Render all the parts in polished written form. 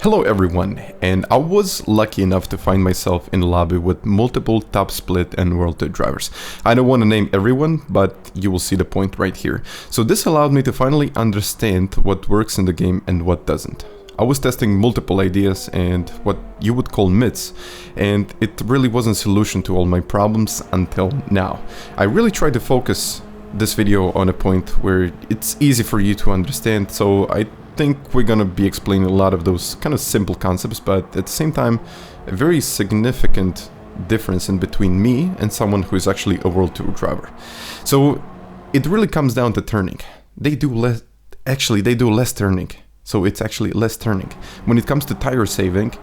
Hello everyone, and I was lucky enough to find myself in a lobby with multiple top split and World Tour drivers. I don't want to name everyone, but you will see the point right here. So this allowed me to finally understand what works in the game and what doesn't. I was testing multiple ideas and what you would call myths, and it really wasn't a solution to all my problems until now. I really tried to focus this video on a point where it's easy for you to understand, so I think we're gonna be explaining a lot of those kind of simple concepts, but at the same time a very significant difference in between me and someone who is actually a World Tour driver. So it really comes down to turning. They do less turning, so it's actually less turning. When it comes to tire saving,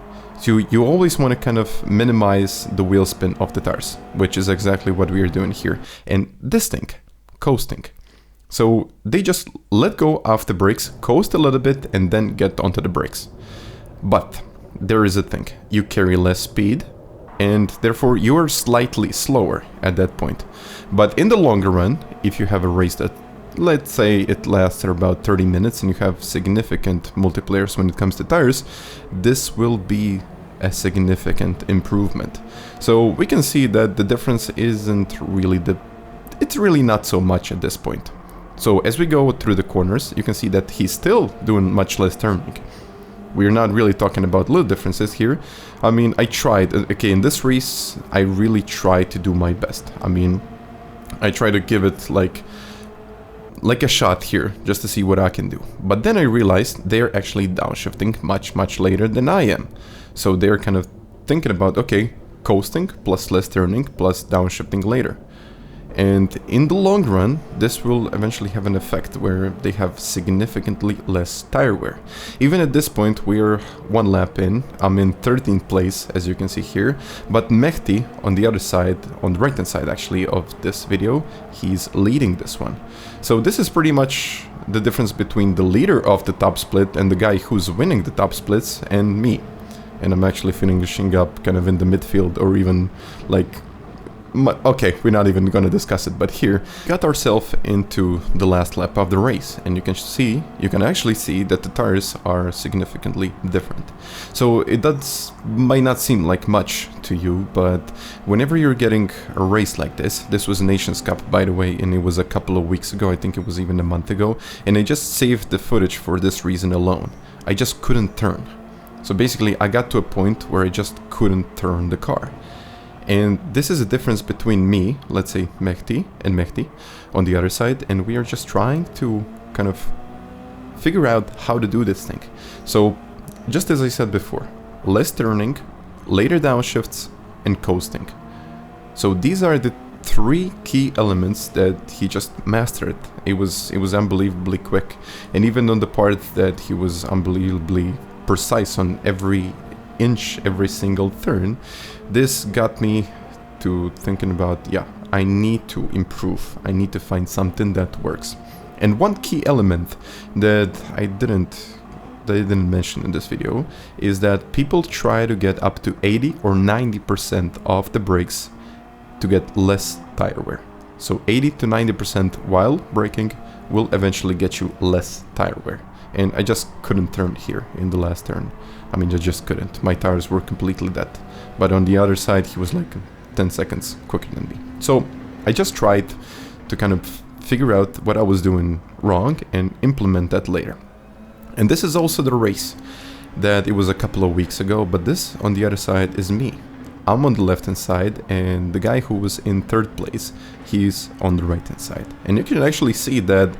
you always want to kind of minimize the wheel spin of the tires, which is exactly what we are doing here. And this thing, coasting. So they just let go of the brakes, coast a little bit, and then get onto the brakes. But there is a thing, you carry less speed, and therefore you are slightly slower at that point. But in the longer run, if you have a race that, let's say it lasts about 30 minutes and you have significant multiplayers when it comes to tires, this will be a significant improvement. So we can see that the difference isn't really it's really not so much at this point. So as we go through the corners, you can see that he's still doing much less turning. We're not really talking about little differences here. I mean, I tried, okay, in this race, I really tried to do my best. I mean, I try to give it like a shot here, just to see what I can do. But then I realized they're actually downshifting much later than I am. So they're kind of thinking about, okay, coasting plus less turning plus downshifting later. And in the long run, this will eventually have an effect where they have significantly less tire wear. Even at this point, we're one lap in. I'm in 13th place, as you can see here. But Mehdi, on the other side, on the right-hand side actually of this video, he's leading this one. So this is pretty much the difference between the leader of the top split and the guy who's winning the top splits and me. And I'm actually finishing up kind of in the midfield, or even like... Okay, we're not even gonna discuss it, but here got ourselves into the last lap of the race, and you can actually see that the tires are significantly different. So it might not seem like much to you, but whenever you're getting a race like this was Nations Cup, by the way, and it was a couple of weeks ago, I think it was even a month ago, and I just saved the footage for this reason alone. I just couldn't turn. So basically I got to a point where I just couldn't turn the car. And this is a difference between me, let's say Mehdi, and Mehdi on the other side, and we are just trying to kind of figure out how to do this thing. So, just as I said before, less turning, later downshifts, and coasting. So these are the three key elements that he just mastered. It was unbelievably quick, and even on the part that he was unbelievably precise on every inch, every single turn, this got me to thinking about, yeah, I need to improve. I need to find something that works. And one key element that I didn't mention in this video is that people try to get up to 80 or 90% of the brakes to get less tire wear. So 80 to 90% while braking will eventually get you less tire wear. And I just couldn't turn here in the last turn. I mean, I just couldn't. My tires were completely dead. But on the other side, he was like 10 seconds quicker than me. So I just tried to kind of figure out what I was doing wrong and implement that later. And this is also the race that it was a couple of weeks ago, but this on the other side is me. I'm on the left hand side, and the guy who was in third place, he's on the right hand side. And you can actually see that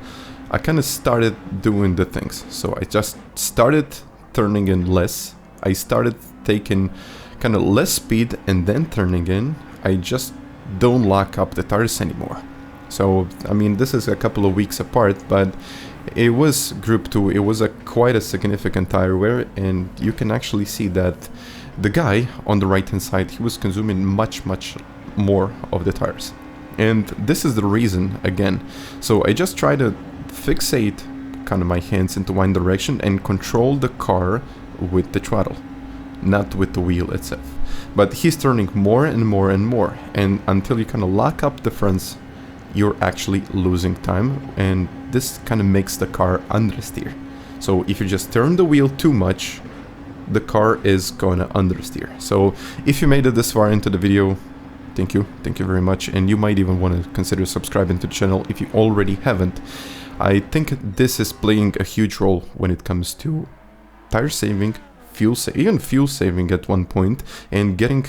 I kind of started doing the things. So I just started turning in less. I started taking kind of less speed and then turning in. I just don't lock up the tires anymore. So, I mean, this is a couple of weeks apart, but it was Group 2. It was quite a significant tire wear, and you can actually see that the guy on the right hand side, he was consuming much more of the tires. And this is the reason, again. So I just try to fixate kind of my hands into one direction and control the car with the throttle, not with the wheel itself. But he's turning more and more and more, and until you kind of lock up the fronts, you're actually losing time, and this kind of makes the car understeer. So if you just turn the wheel too much, the car is gonna understeer. So if you made it this far into the video, thank you very much, and you might even want to consider subscribing to the channel if you already haven't. I think this is playing a huge role when it comes to tire saving, even fuel saving at one point, and getting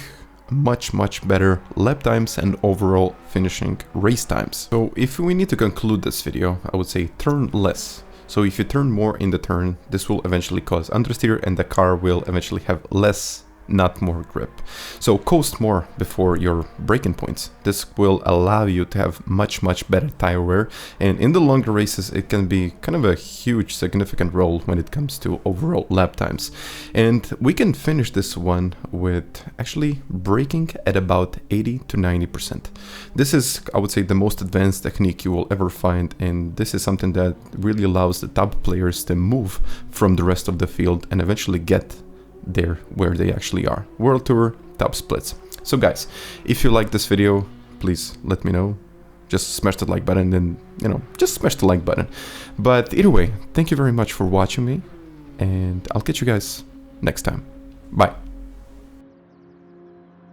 much better lap times and overall finishing race times. So if we need to conclude this video, I would say turn less. So if you turn more in the turn, this will eventually cause understeer and the car will eventually have less, not more grip. So coast more before your braking points. This will allow you to have much better tire wear, and in the longer races it can be kind of a huge significant role when it comes to overall lap times. And we can finish this one with actually braking at about 80 to 90%. This is, I would say, the most advanced technique you will ever find, and this is something that really allows the top players to move from the rest of the field and eventually get there where they actually are. World Tour, top splits. So guys, if you like this video, please let me know. Just smash the like button and, you know, just smash the like button. But either way, thank you very much for watching me, and I'll catch you guys next time. Bye.